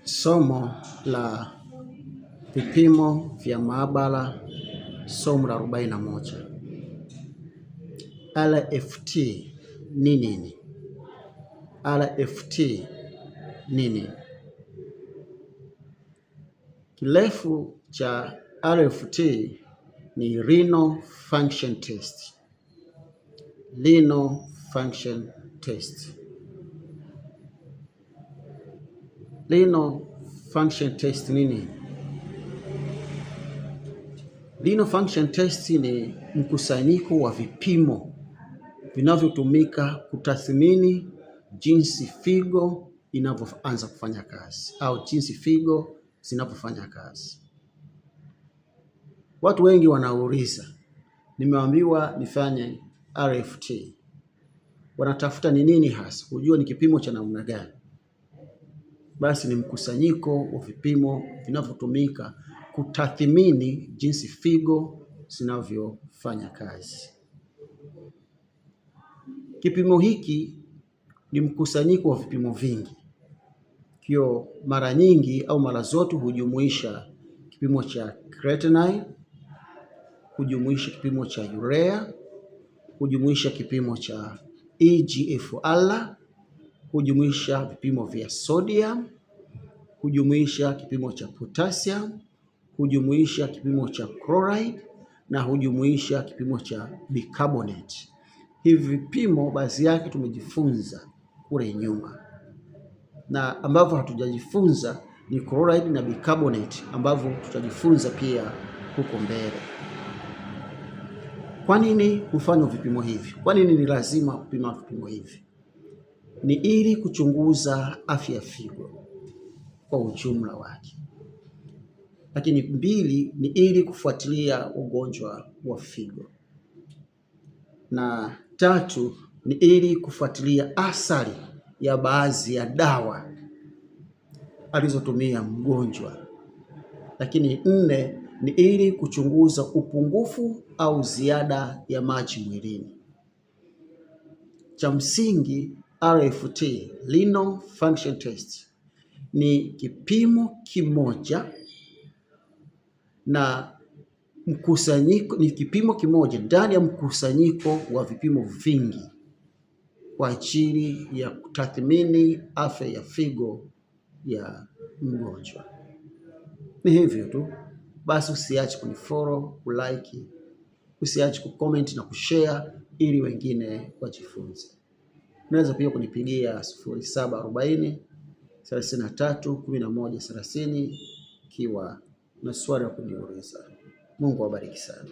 Somo la vipimo vya maabara, somo la 41. RFT ni nini? RFT ni nini? Kirefu cha RFT ni renal function test. Renal function test. Renal function test nini? Renal function test ni mkusanyiko wa vipimo vinavyotumika kutathmini jinsi figo inavyoanza kufanya kazi au jinsi figo zinavyofanya kazi. Watu wengi wanauliza, nimeambiwa nifanye RFT. Wanatafuta ni nini hasa? Kujua ni kipimo cha namna gani? Basi ni mkusanyiko wa vipimo vinavyotumika kutathmini jinsi figo zinavyofanya kazi. Kipimo hiki ni mkusanyiko wa vipimo vingi. Kio mara nyingi au mara zote hujumuisha kipimo cha creatinine, hujumuisha kipimo cha urea, hujumuisha kipimo cha EGFR, hujumuisha vipimo vya sodium, hujumuisha kipimo cha potassium, hujumuisha kipimo cha chloride na hujumuisha kipimo cha bicarbonate. Hivi vipimo baadhi yake tumejifunza kule nyuma, na ambavyo hatujajifunza ni chloride na bicarbonate ambavyo tutajifunza pia huko mbele. Kwa nini kufanya vipimo hivi? Kwa nini ni lazima kupima vipimo hivi? Ni ili kuchunguza afya ya figo kwa ujumla wake. Lakini mbili, ni ili kufuatilia ugonjwa wa figo. Na tatu, ni ili kufuatilia athari ya baadhi ya dawa alizotumia mgonjwa. Lakini nne, ni ili kuchunguza upungufu au ziada ya maji mwilini. Cha msingi, RFT, renal function test, ni kipimo kimoja na mkusanyiko, ni kipimo kimoja ndani ya mkusanyiko wa vipimo vingi kwa ajili ya kutathmini afya ya figo ya mgonjwa. Ni hivyo tu. Basi usiache kunifollow, kulike, usiache kucomment na kushare ili wengine wajifunze. Unaweza pia kunipigia 0740 33 11 30 ikiwa na swali la kuniuliza. Mungu awabariki sana.